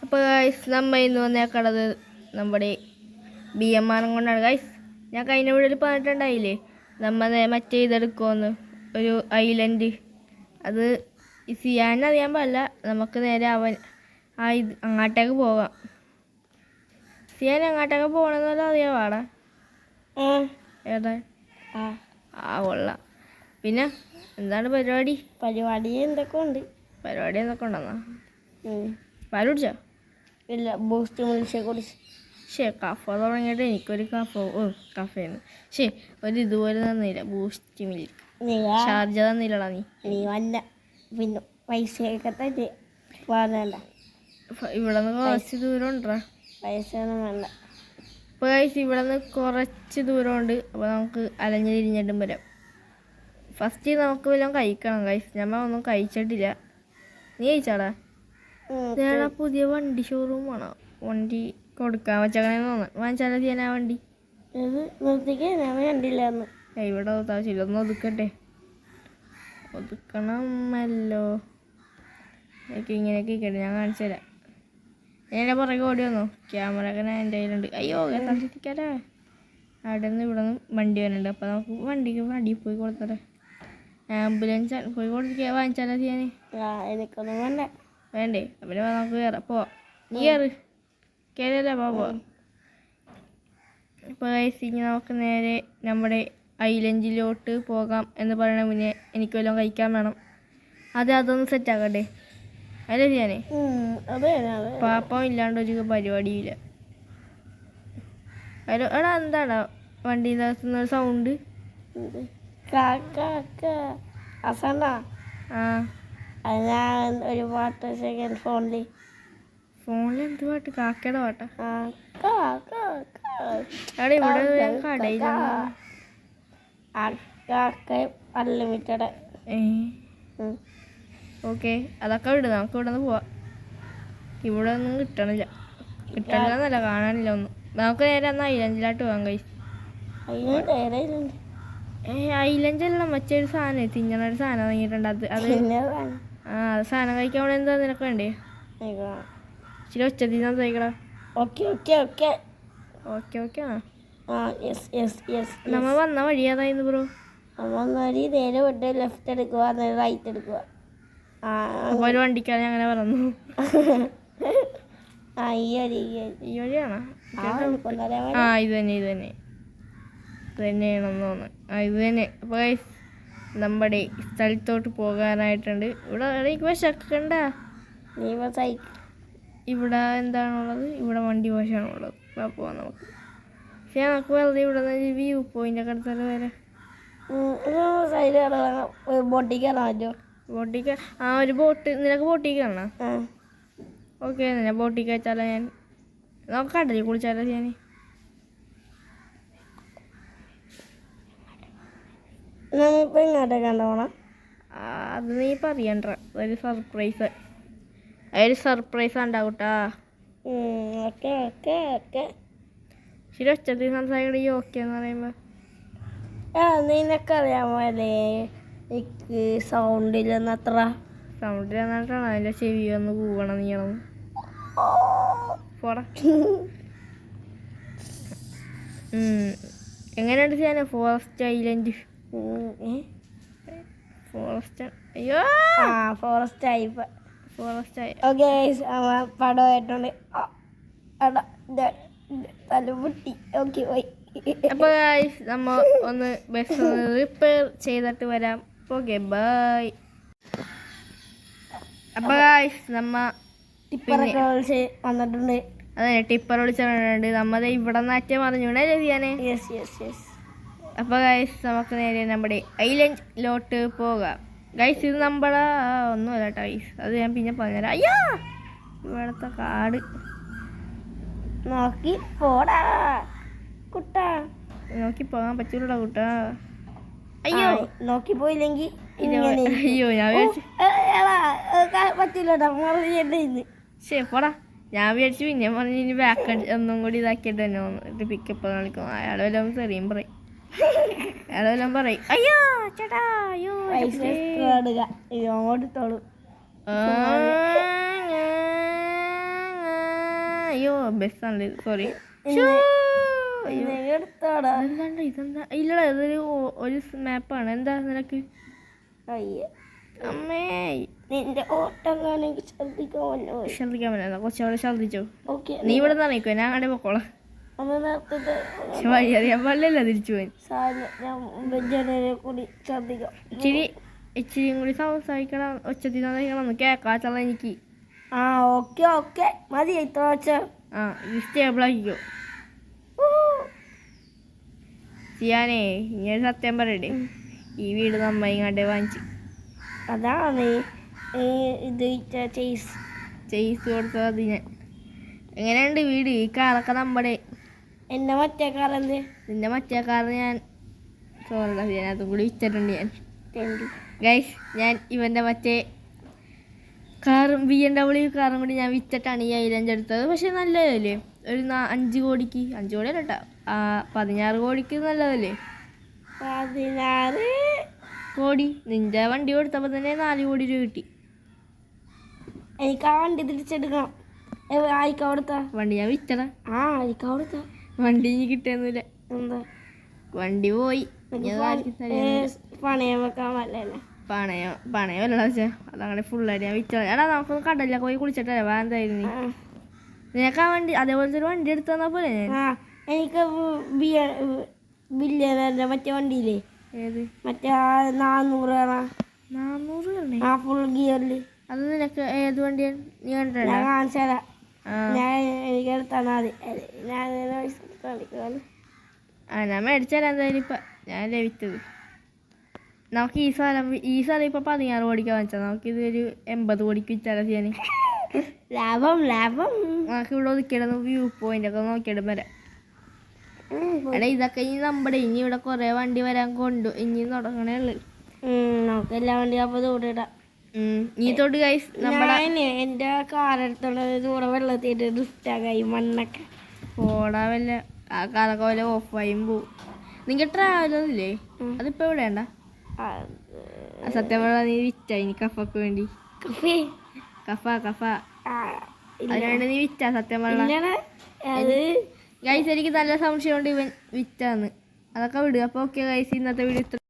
അപ്പോൾ ഗൈസ് നമ്മൾ ഇന്ന് വന്നേക്കണത് നമ്മുടെ BMR കൊണ്ടാണ് ഗൈസ്. ഞാൻ കഴിഞ്ഞ വീഡിയോയിൽ പറഞ്ഞിട്ടുണ്ടായില്ലേ നമ്മൾ മറ്റേ ഇതെടുക്കുമെന്ന്, ഒരു ഐലൻഡ്. അത് സിയാനറിയാൻ പാടില്ല, നമുക്ക് നേരെ അങ്ങോട്ടേക്ക് പോകാം. സിയാൻ അങ്ങോട്ടേക്ക് പോകണമെന്നല്ല അറിയാം പാടാ. ഏതാ കൊള്ളാം. പിന്നെ എന്താണ് പരിപാടി എന്തൊക്കെ ഉണ്ട്? പരിപാടി എന്തൊക്കെ ഉണ്ടെന്നാ? പാല് കുടിച്ചോ? ഇല്ല, ബൂസ്റ്റ് മിൽഷേ കുടിച്ച്. കഫ തുടങ്ങിയിട്ട് എനിക്കൊരു കഫേന്ന് ഒരു ഇതുപോലെ തന്നില്ല. ബൂസ്റ്റ് മിൽക്ക് ഷാർജ തന്നില്ലടാ നീ വല്ല പിന്നെ പൈസയൊക്കെ തന്നെ വേണ്ട. ഇവിടെ നിന്ന് കുറച്ച് ദൂരം ഉണ്ടോ? പൈസ ഒന്നും വേണ്ട. ഇപ്പോൾ ഗൈസ് ഇവിടെ നിന്ന് കുറച്ച് ദൂരമുണ്ട്. അപ്പോൾ നമുക്ക് അലഞ്ഞ് തിരിഞ്ഞിട്ടും വരാം. ഫസ്റ്റ് നമുക്ക് വല്ലതും കഴിക്കണം ഗൈസ്. ഞമ്മ ഒന്നും കഴിച്ചിട്ടില്ല. നീ കഴിച്ചാടാ? ഇതേടാ പുതിയ വണ്ടി ഷോറൂം ആണോ? വണ്ടി കൊടുക്കാൻ വെച്ചേക്കണേന്ന് തോന്നുന്നു. വാങ്ങിച്ചാലോ ചെയ്യാനാ വണ്ടി? കണ്ടില്ലാന്ന്. ഇവിടെ ഒത്താവശ്യമില്ല, ഒന്ന് ഒതുക്കട്ടെ. ഒതുക്കണമല്ലോ. എനിക്ക് ഇങ്ങനെയൊക്കെ ഇരിക്കട്ടെ, ഞാൻ കാണിച്ചു തരാം. എൻ്റെ പുറകെ ഓടി വന്നോ? ക്യാമറ ഒക്കെ എൻ്റെ കയ്യിലുണ്ട്. അയ്യോ തന്നിരിക്കാലേ. അവിടെ നിന്ന് ഇവിടെ നിന്ന് വണ്ടി വരുന്നുണ്ട്. അപ്പോൾ നമുക്ക് വണ്ടിക്ക് വണ്ടി പോയി കൊടുത്തട്ടെ. ആംബുലൻസ് പോയി കൊടുത്തിട്ട് വാങ്ങിച്ചാലോ ചെയ്യാൻ? എനിക്കൊന്നും വേണ്ട. വേണ്ടേ? അപ്പം നമുക്ക് കയറാം. പോവാം. നീ കയറിയല്ലേ പോവാ. ഇപ്പോൾ ഇനി നമുക്ക് നേരെ നമ്മുടെ ഐലൻഡിലോട്ട് പോകാം എന്ന് പറയണ മുന്നേ എനിക്ക് വല്ലതും കഴിക്കാൻ വേണം. അതൊന്ന് സെറ്റാക്കട്ടെ. അല്ലേ ചെയ്യാനേ? പാപ്പം ഇല്ലാണ്ട് ഒരു പരിപാടിയില്ല. എടാ എന്താടാ വണ്ടിയിൽ ഒരു സൗണ്ട്? ഞാൻ ഒരു പാട്ട് ഫോണിൽ എന്ത് പാട്ട്? കാക്കയുടെ പാട്ടാ? അവിടെ ഇവിടെ കടയിലാണ്. അൺലിമിറ്റഡ്. ഓക്കെ, അതൊക്കെ വിട്. നമുക്ക് ഇവിടെ നിന്ന് പോവാം. ഇവിടെ ഒന്നും കിട്ടണില്ല കാണാനില്ല ഒന്നും. നമുക്ക് നേരെ എന്നാൽ ഐലൻഡിലോട്ട് പോകാം കൈ. ഐലൻഡ് അല്ല, മറ്റൊരു സാധനം തിന്നണൊരു സാധനം വാങ്ങിയിട്ടുണ്ട്. അത് സാധനം കഴിക്കാൻ വേണ്ടി എന്താ നിനക്ക് വേണ്ടേ? ഇച്ചിരി ഒച്ചത്തിൽ സംസാരിക്കടാ. ഓക്കെ നമ്മ വന്ന വഴി ഏതായിരുന്നു ബ്രോ? നേരെ വിട്ട് ലെഫ്റ്റ് എടുക്കുക, റൈറ്റ് എടുക്കുക. അപ്പോൾ ഒരു വണ്ടിക്കാരൻ അങ്ങനെ പറഞ്ഞു. ഈ വഴിയാണോ? ഇത് തന്നെയാണെന്ന് തോന്നുന്നു. ഇത് തന്നെ. അപ്പോൾ നമ്മുടെ സ്ഥലത്തോട്ട് പോകാനായിട്ടുണ്ട്. ഇവിടെ എനിക്ക് വിശക്കണ്ട. ഇവിടെ എന്താണുള്ളത്? ഇവിടെ വണ്ടി വശമാണുള്ളത്. പോവാം നമുക്ക്. പക്ഷേ നമുക്ക് വെറുതെ ഇവിടെ നിന്ന് വ്യൂ പോയിൻ്റ് ഒക്കെ എടുത്താലും വരെ ബോട്ടിക്ക് ഒരു ബോട്ട്. നിനക്ക് ബോട്ടിക്ക് കാണാം? ഓക്കെ, ഞാൻ ബോട്ടിക്ക് വെച്ചാലോ? നമുക്ക് കടലിൽ കുളിച്ചാലോ ഞാൻ? അത് നീ പറയണ്ട. അതൊരു സർപ്രൈസ് ഉണ്ടാകൂട്ടാ. ശരി, ഒച്ചത്തിൽ സംസാരിക്കണ ഈ ഓക്കെ എന്ന് പറയുമ്പോൾ നിനക്കറിയാമോ സൗണ്ടിലെന്നത്ര സൗണ്ടിലെന്നിട്ടാണ് അതിൻ്റെ ചെവി ഒന്ന് കൂവണം നീണം പോടാ. എങ്ങനെയുണ്ട് ചെയ്യാൻ ഫോറസ്റ്റ് ഐലൻഡ്? ഫോറസ്റ്റ് ആയി. പടമായിട്ടുണ്ട്. തലമുട്ടി. അപ്പോൾ നമ്മ ഒന്ന് ബസ് റിപ്പയർ ചെയ്തിട്ട് വരാം. Okay, bye. അപ്പോൾ നമ്മ വന്നിട്ടുണ്ട്. അതെ, ടിപ്പർ വിളിച്ചിട്ടുണ്ട്. നമ്മത് ഇവിടെ നാറ്റം പറഞ്ഞൂടെ ചെയ്യാനേ? അപ്പോൾ നമുക്ക് നേരെ നമ്മുടെ ഐലൻഡിലോട്ട് പോകാം ഗൈസ്. ഇത് നമ്മളെ ഒന്നുമല്ല കേട്ടോ ഗൈസ്, അത് ഞാൻ പിന്നെ പറഞ്ഞുതരാം. അയ്യോ, ഇവിടുത്തെ കാട് നോക്കി പോടാ കുട്ടാ. നോക്കി പോകാൻ പറ്റൂലടാ കുട്ടാ. അയ്യോ, നോക്കി പോയില്ലെങ്കിൽ അയ്യോ ഞാൻ പറ്റൂലടാ. പോടാ. ഞാൻ വിചാരിച്ചു പിന്നെ പറഞ്ഞ് ഇനി ബാക്ക് ഒന്നും കൂടി ഇതാക്കിയിട്ട് തന്നെ വന്നിട്ട് പിക്കപ്പ് കളിക്കും. അയാളെ വല്ലതും തെറിയും പറയും. അയ്യോ ചേട്ടാ, അയ്യോ ഓടിത്തോളൂ. അയ്യോ ബസ്സാണല്ലേ സോറി എടുത്തോടാ. ഇതെന്താ ഇതെന്താ ഇല്ലടാ ഇതൊരു ഒരു മാപ്പാണ്. എന്താ നിനക്ക്? അയ്യ അമ്മേ നിന്റെ ഓട്ടം കാണെങ്കിൽ ശ്രദ്ധിക്കാമല്ലോ. ഛർദിക്കാൻ പറ്റില്ല. കുറച്ചവിടെ ഛർദിച്ചോ. ഓക്കെ നീ ഇവിടെ നിന്ന് നിൽക്കുമോ? ഞാൻ അങ്ങോട്ട് പൊക്കോളാം. അമ്മ നേരത്തെ പക്ഷെ വഴി അറിയാൻ പാടില്ലല്ലോ തിരിച്ചു പോയി. ഞാൻ ജനലെ കൂടി ശ്രദ്ധിക്കാം. ഇച്ചിരിയും കൂടി സംസാരിക്കണം, ഒച്ചത്തിൽ സംസാരിക്കണം, ഒന്ന് കേൾക്കാച്ചുള്ള എനിക്ക്. ആ ഓക്കെ ഓക്കെ മതി ഇത്ര വെച്ച. ആ ഇത് സ്റ്റേബിൾ ആക്കിക്കോ. ചെയ്യാനേ ഇങ്ങനെ സത്യം പറയണ്ടേ, ഈ വീട് നമ്മ ഇങ്ങോട്ടേ വാങ്ങിച്ചു. അതാണ് ഇത് ചെയ്സ് കൊടുത്തത് അതിന്. എങ്ങനെയുണ്ട് വീട്? ഈ കാറൊക്കെ നമ്മുടെ. എന്റെ മറ്റേ കാറെന്ത്? നിന്റെ മറ്റേ കാർ ഞാൻ സോറിടാ, അതിനകത്തും കൂടി വിറ്റിട്ടുണ്ട് ഞാൻ. തെണ്ടി. ഗൈസ് ഞാൻ ഇവൻ്റെ മറ്റേ കാറും BMW കാറും കൂടി ഞാൻ വിറ്റിട്ടാണ് ഈ 5 എടുത്തത്. പക്ഷെ നല്ലതല്ലേ, ഒരു 5 കോടിക്ക്, 5 കോടി അല്ല കേട്ടോ, 16 കോടിക്ക് നല്ലതല്ലേ? 16 കോടി. നിന്റെ വണ്ടി കൊടുത്തപ്പോൾ തന്നെ 4 കോടി രൂപ കിട്ടി. എനിക്ക് ആ വണ്ടി തിരിച്ചെടുക്കണം. ആയിക്ക കൊടുത്ത വണ്ടി ഞാൻ വിറ്റടാ. ആയിക്ക കൊടുത്ത വണ്ടി ഇനി കിട്ടിയൊന്നുമില്ല. എന്താ വണ്ടി പോയി. പണയം വെക്കാൻ പറ്റല്ലേ? പണയമല്ല വെച്ചാ അതങ്ങനെ ഫുള്ളായിട്ട് ഞാൻ വിറ്റ. എടാ നമുക്കൊന്ന് കടലില്ല പോയി കുളിച്ചിട്ടല്ലേ വേണ്ടായിരുന്നു. നിനക്ക് ആ വണ്ടി അതേപോലത്തെ ഒരു വണ്ടി എടുത്തു തന്നാ പോലെ. ഞാൻ എനിക്ക് ബില്യനറിന്റെ മറ്റേ വണ്ടിയില്ലേ, ഏത് മറ്റേ 400 400 ആ ഫുൾ ഗിയറില്. അത് നിനക്ക് ഏത് വണ്ടിയാണ്? നീ കണ്ടിട്ടുണ്ടോ? ഞാൻ കാണിച്ചാ. ഞാൻ എനിക്ക് എടുത്താൽ മതി. ഞാൻ ഞാൻ മേടിച്ചാൽ എന്തായാലും ഇപ്പം ഞാൻ ലഭിച്ചത്. നമുക്ക് ഈ സ്ഥലം ഇപ്പം 16 കോടിക്ക് വാങ്ങിച്ചാൽ നമുക്കിത് ഒരു 80 കോടിക്ക് വിറ്റാലോ ചെയ്യാൻ. ലാഭം. നമുക്ക് ഇവിടെ ഒതുക്കിയിടുന്ന വ്യൂ പോയിന്റ് ഒക്കെ നോക്കിയിടും വരാം. എടാ ഇതൊക്കെ ഇനി നമ്മുടെ ഇനി ഇവിടെ കുറേ വണ്ടി വരാൻ ഇനി തുടങ്ങണേ ഉള്ളു. നമുക്ക് എല്ലാ വണ്ടി അപ്പോൾ ദൂരം നീ തൊട്ട് ഗൈസ് നമ്മുടെ എൻ്റെ കാറെടുത്തുള്ള ദൂരം വെള്ളത്തിട്ട് ദുഷ്ടാകായി മണ്ണൊക്കെ ഓടാ വല്ല ആ കാറൊക്കെ വല്ല ഓഫായും പോവും. നിങ്ങൾ ട്രാവലറില്ലേ? അതിപ്പോൾ എവിടെ വേണ്ട സത്യം പറഞ്ഞാൽ നീ വിറ്റ ഇനി കഫക്ക് വേണ്ടി. കഫ അതിനുവേണ്ടി നീ വിറ്റാ സത്യം പറഞ്ഞാൽ. ഗൈസ് എനിക്ക് നല്ല സംശയമുണ്ട് ഇവൻ വിറ്റാന്ന്. അതൊക്കെ വിടുക. അപ്പോൾ ഓക്കെ ഗൈസ് ഇന്നത്തെ വീഡിയോ